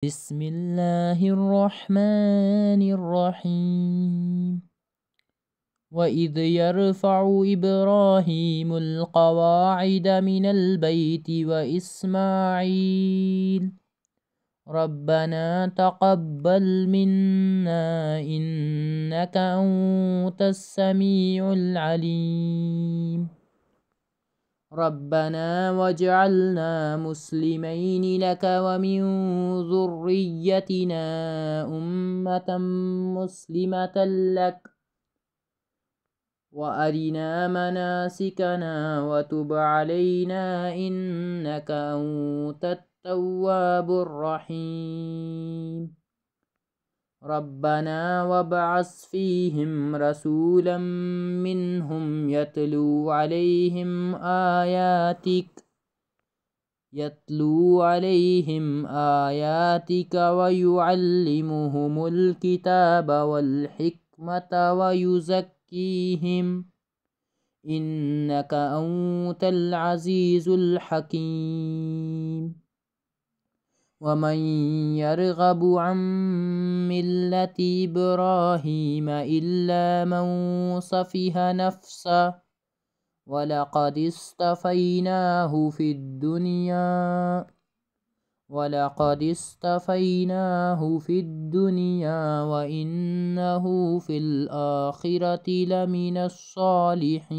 बिस्मिल्लाहिर्रहमानिर्रहीम। वइज़ यरफ़उ इब्राहीमुल क़वाइद मिनल बैति व इस्माईल रब्बना तक़ब्बल मिन्ना इन्नका अंतस समीउल अलीम। रब्बना वजअलना मुस्लिमैनि लक व मिन ज़ुर्रिय्यतिना उम्मतम मुस्लिमतल लक व अरिना मनासिकना व तुब अलैना इन्नका अंतत तव्वाबुर रहीम। रब्बना वबअस फ़ीहिम रसूलन मिन्हुम यतलू अलैहिम आयातिक व युअल्लिमुहुमुल किताब वल हिकमत व युज़क्कीहिम इन्नका अंतल अज़ीज़ुल हकीम। वमन यरग़बु अन मिल्लति इब्राहीम इल्ला मन सफ़िह नफ़्सह वलक़द इस्तफ़ैनाहु फ़िद्दुनिया व इन्नहु फ़िल आख़िरति लमिनस सालिहीन।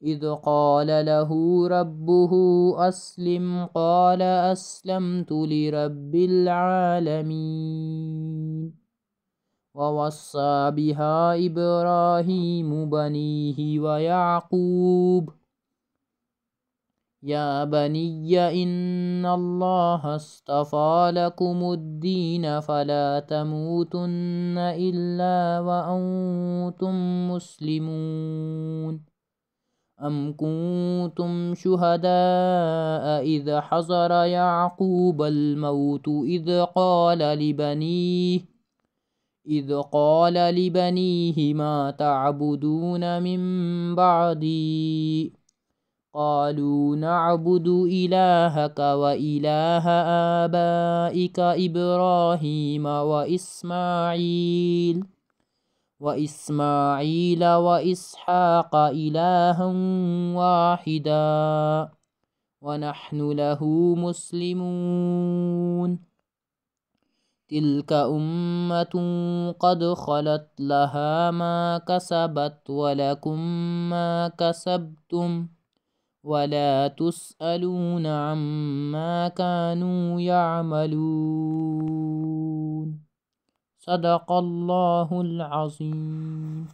इज़ क़ाल लहू रब्बुहु अस्लिम क़ाल अस्लमतु लिरब्बिल आलमीन। ववस्सा बिहा इब्राहीमु बनीहि व याक़ूब या बनिय्य इन्नल्लाहा अस्तफ़ा लकुमुद्दीन फ़ला तमूतुन्न इल्ला व अंतुम मुस्लिमून। अम कुन्तुम शुहदाअ इज़ हज़र याक़ूबल मौतु इज़ क़ाल लिबनीहि मा तअबुदून मिन बअदी क़ालू नअबुदु इलाहक व इलाह आबाइक इब्राहीम व इसहाक़ इलाहन वाहिदा व नहनु लहु मुस्लिमून। तिल्क उम्मतुन क़द ख़लत लहा मा कसबत व लकुम मा कसबतुम वला तुस्अलून अम्मा कानू यअमलून। सदक़ल्लाहुल अज़ीम।